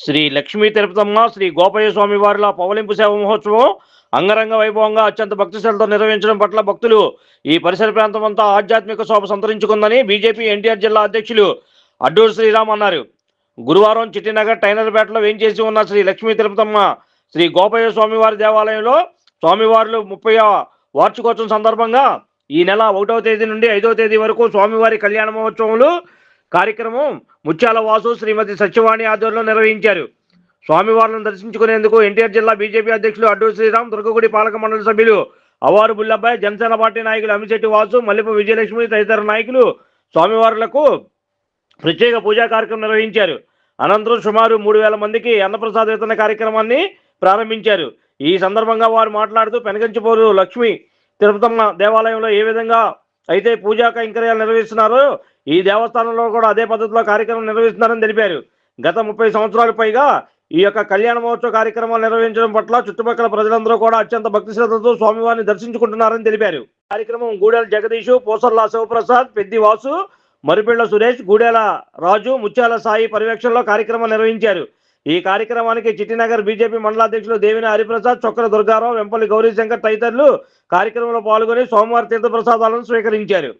శ్రీ లక్ష్మీ తిరుపతమ్మ శ్రీ గోపయ్య స్వామి వారిల పవలింపు సేవ మహోత్సవం అంగరంగ వైభవంగా అత్యంత భక్తి శ్రద్ధతో నిర్వహించడం పట్ల భక్తులు ఈ పరిసర ప్రాంతం అంతా ఆధ్యాత్మిక శోభ సంతరించుకుందని బీజేపీ ఎన్టీఆర్ జిల్లా అధ్యక్షులు అడ్డూరు శ్రీరామ్ అన్నారు. గురువారం చిట్టినగర్ టైనర్పేటలో వేంచేసి ఉన్న శ్రీ లక్ష్మీ తిరుపతమ్మ శ్రీ గోపయ్య స్వామివారి దేవాలయంలో స్వామివార్లు 30వ వార్షికోత్సవం సందర్భంగా ఈ నెల 1వ తేదీ నుండి 5వ తేదీ వరకు స్వామివారి కళ్యాణ మహోత్సవంలో కార్యక్రమం ముత్యాల వాసు శ్రీమతి సత్యవాణి ఆధ్వర్యంలో నిర్వహించారు. స్వామివార్లను దర్శించుకునేందుకు ఎన్టీఆర్ జిల్లా బీజేపీ అధ్యక్షులు అడ్డూరు శ్రీరామ్, దుర్గగుడి పాలక మండలి సభ్యులు అవ్వారు బుల్లబ్బాయి, జనసేన పార్టీ నాయకులు అమిశెట్టి వాసు, మల్లిప విజయలక్ష్మి తదితర నాయకులు స్వామివార్లకు ప్రత్యేక పూజా కార్యక్రమం నిర్వహించారు. అనంతరం సుమారు 3000 మందికి అన్నప్రసాద వితరణ కార్యక్రమాన్ని ప్రారంభించారు. ఈ సందర్భంగా వారు మాట్లాడుతూ పెనగంచిపోరు లక్ష్మీ తిరుపతమ్మ దేవాలయంలో ఏ విధంగా అయితే పూజా కైంకర్యాలు నిర్వహిస్తున్నారో ఈ దేవస్థానంలో కూడా అదే పద్ధతిలో కార్యక్రమం నిర్వహిస్తున్నారని తెలిపారు. గత 30 సంవత్సరాలు పైగా ఈ యొక్క కళ్యాణ మహోత్సవ కార్యక్రమాలు నిర్వహించడం పట్ల చుట్టుపక్కల ప్రజలందరూ కూడా అత్యంత భక్తి శ్రద్ధతో స్వామివారిని దర్శించుకుంటున్నారని తెలిపారు. కార్యక్రమం గూడెల జగదీషు, పోసర్ల శివప్రసాద్, పెద్ది వాసు, మరిపిళ్ల సురేష్, గూడెల రాజు, ముత్యాల సాయి పర్యవేక్షణలో కార్యక్రమం నిర్వహించారు. ఈ కార్యక్రమానికి చిట్టినగర్ బీజేపీ మండలాధ్యక్షులు దేవిన హరిప్రసాద్, చొక్కర దుర్గారావు, వెంపల్లి గౌరీశంకర్ తదితరులు కార్యక్రమంలో పాల్గొని సోమవారం తీర్థప్రసాదాలను స్వీకరించారు.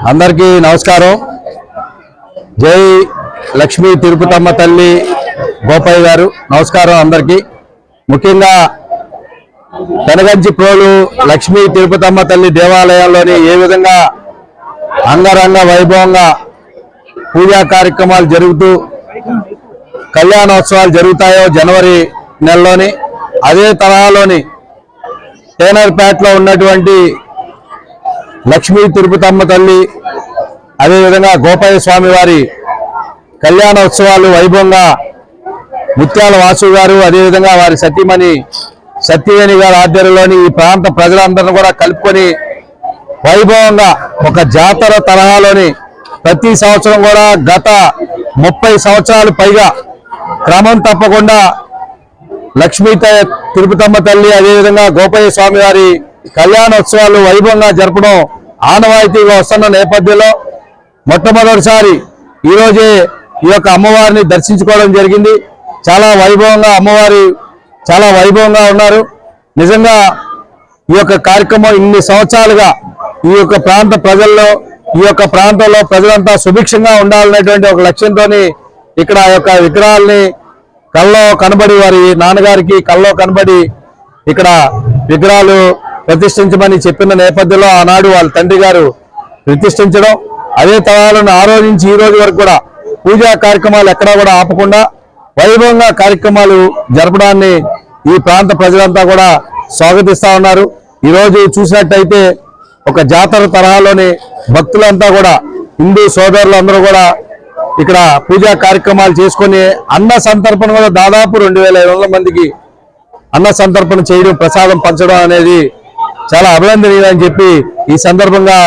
అందరికీ నమస్కారం. జై లక్ష్మీ తిరుపతమ్మ తల్లి గోపయ్య గారు. నమస్కారం అందరికీ. ముఖ్యంగా పెనగంచిప్రోలు లక్ష్మీ తిరుపతమ్మ తల్లి దేవాలయంలోని ఏ విధంగా అంగరంగ వైభవంగా పూజా కార్యక్రమాలు జరుగుతూ కళ్యాణోత్సవాలు జరుగుతాయో జనవరి నెలలోని, అదే తరహాలోని టేనర్పేటలో ఉన్నటువంటి లక్ష్మీ తిరుపతమ్మ తల్లి, అదేవిధంగా గోపయ్య స్వామి వారి కళ్యాణోత్సవాలు వైభవంగా ముత్యాల వాసు గారు, అదేవిధంగా వారి సతీమణి సత్యవేణి గారి ఆధ్వర్యంలోని ఈ ప్రాంత ప్రజలందరినీ కూడా కలుపుకొని వైభవంగా ఒక జాతర తరహాలోని ప్రతి సంవత్సరం కూడా గత 30 సంవత్సరాలు పైగా క్రమం తప్పకుండా లక్ష్మీ తిరుపతమ్మ తల్లి, అదేవిధంగా గోపయ్య స్వామి వారి కళ్యాణోత్సవాలు వైభవంగా జరపడం ఆనవాయితీగా వస్తున్న నేపథ్యంలో మొట్టమొదటిసారి ఈరోజే ఈ యొక్క అమ్మవారిని దర్శించుకోవడం జరిగింది. చాలా వైభవంగా అమ్మవారి చాలా వైభవంగా ఉన్నారు. నిజంగా ఈ యొక్క కార్యక్రమం ఇన్ని సంవత్సరాలుగా ఈ యొక్క ప్రాంత ప్రజల్లో, ఈ యొక్క ప్రాంతంలో ప్రజలంతా సుభిక్షంగా ఉండాలనేటువంటి ఒక లక్ష్యంతో ఇక్కడ ఆ యొక్క విగ్రహాలని కల్లో కనబడి, వారి నాన్నగారికి కల్లో కనబడి ఇక్కడ విగ్రహాలు ప్రతిష్ఠించమని చెప్పిన నేపథ్యంలో ఆనాడు వాళ్ళ తండ్రి గారు ప్రతిష్ఠించడం, అదే తరాలను ఆ రోజు నుంచి ఈ రోజు వరకు కూడా పూజా కార్యక్రమాలు ఎక్కడా కూడా ఆపకుండా వైభవంగా కార్యక్రమాలు జరపడాన్ని ఈ ప్రాంత ప్రజలంతా కూడా స్వాగతిస్తా ఉన్నారు. ఈరోజు చూసినట్టయితే ఒక జాతర తరహాలోని భక్తులంతా కూడా, హిందూ సోదరులందరూ కూడా ఇక్కడ పూజా కార్యక్రమాలు చేసుకుని అన్న సంతర్పణ కూడా దాదాపు 2500 మందికి అన్న సంతర్పణ చేయడం, ప్రసాదం పంచడం అనేది చాలా అభినందనీయం అని చెప్పి ఈ సందర్భంగా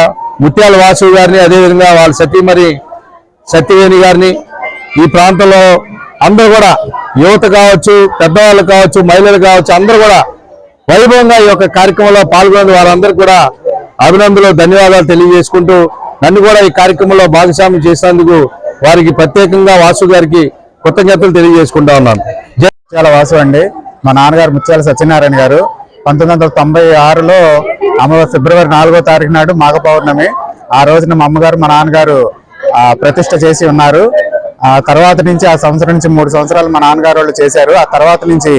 ముత్యాల వాసు గారిని, అదేవిధంగా వాళ్ళ సతీమణి సత్యవేణి గారిని, ఈ ప్రాంతంలో అందరూ కూడా యువత కావచ్చు, పెద్దవాళ్ళు కావచ్చు, మహిళలు కావచ్చు, అందరూ కూడా వైభవంగా ఈ యొక్క కార్యక్రమంలో పాల్గొన్న వారందరికీ కూడా అభినందనలు, ధన్యవాదాలు తెలియజేసుకుంటూ నన్ను కూడా ఈ కార్యక్రమంలో భాగస్వామ్యం చేసినందుకు వారికి ప్రత్యేకంగా వాసు గారికి కృతజ్ఞతలు తెలియజేసుకుంటా ఉన్నాను. ముత్యాల వాసు అండి. మా నాన్నగారు ముత్యాల సత్యనారాయణ గారు 1996లో ఫిబ్రవరి 4వ తారీఖు నాడు మాఘ పౌర్ణమి. ఆ రోజున మా అమ్మగారు మా నాన్నగారు ప్రతిష్ఠ చేసి ఉన్నారు. ఆ తర్వాత నుంచి ఆ సంవత్సరం నుంచి 3 సంవత్సరాలు మా నాన్నగారు వాళ్ళు చేశారు. ఆ తర్వాత నుంచి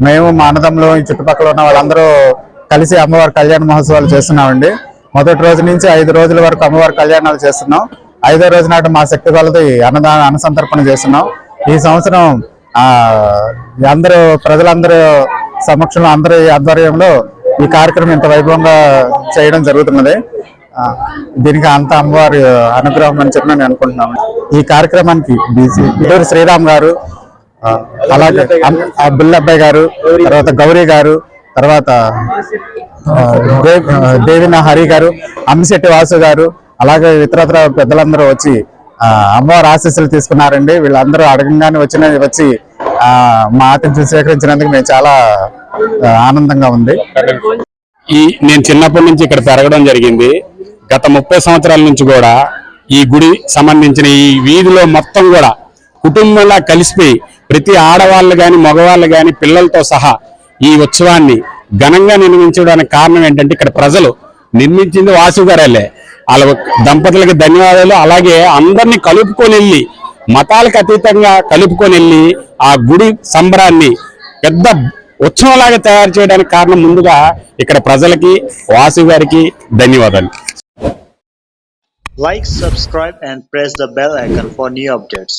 మేము మా అన్నదమ్ములు, ఈ చుట్టుపక్కల ఉన్న వాళ్ళందరూ కలిసి అమ్మవారి కళ్యాణ మహోత్సవాలు చేస్తున్నామండి. మొదటి రోజు నుంచి 5 రోజుల వరకు అమ్మవారి కళ్యాణాలు చేస్తున్నాం. 5వ రోజు నాడు మా శక్తి కొలది అన్నసంతర్పణ చేస్తున్నాం. ఈ సంవత్సరం అందరూ ప్రజలందరూ సమక్షంలో, అందరి ఆధ్వర్యంలో ఈ కార్యక్రమం ఇంత వైభవంగా చేయడం జరుగుతున్నది. దీనికి అంత అమ్మవారి అనుగ్రహం అని చెప్పి నేను అనుకుంటున్నాను. ఈ కార్యక్రమానికి ఇటూరి శ్రీరామ్ గారు, అలాగే బుల్లబ్బాయి గారు, తర్వాత గౌరీ గారు, తర్వాత దేవిన హరి గారు, అమ్మిశెట్టి వాసు గారు, అలాగే ఇతరత్ర పెద్దలందరూ వచ్చి అమ్మవారి ఆశీస్సులు తీసుకున్నారండి. వీళ్ళందరూ అడగంగానే వచ్చి మా ఆతిథ్యం స్వీకరించినందుకు మేము చాలా ఆనందంగా ఉంది. నేను చిన్నప్పటి నుంచి ఇక్కడ పెరగడం జరిగింది. గత 30 సంవత్సరాల నుంచి కూడా ఈ గుడి సంబంధించిన ఈ వీధిలో మొత్తం కూడా కుటుంబంలా కలిసిపోయి ప్రతి ఆడవాళ్ళు కానీ, మగవాళ్ళు కానీ, పిల్లలతో సహా ఈ ఉత్సవాన్ని ఘనంగా నిర్మించడానికి కారణం ఏంటంటే ఇక్కడ ప్రజలు నిర్మించింది వాసు గారే. వాళ్ళ దంపతులకి ధన్యవాదాలు. అలాగే అందరినీ కలుపుకొని వెళ్ళి, మతాలకు అతీతంగా కలుపుకొని వెళ్ళి ఆ గుడి సంబరాన్ని పెద్ద ఉత్సవంలాగా తయారు చేయడానికి కారణం ముందుగా ఇక్కడ ప్రజలకి, వాసు గారికి ధన్యవాదాలు. Like, subscribe and press the bell icon for new updates.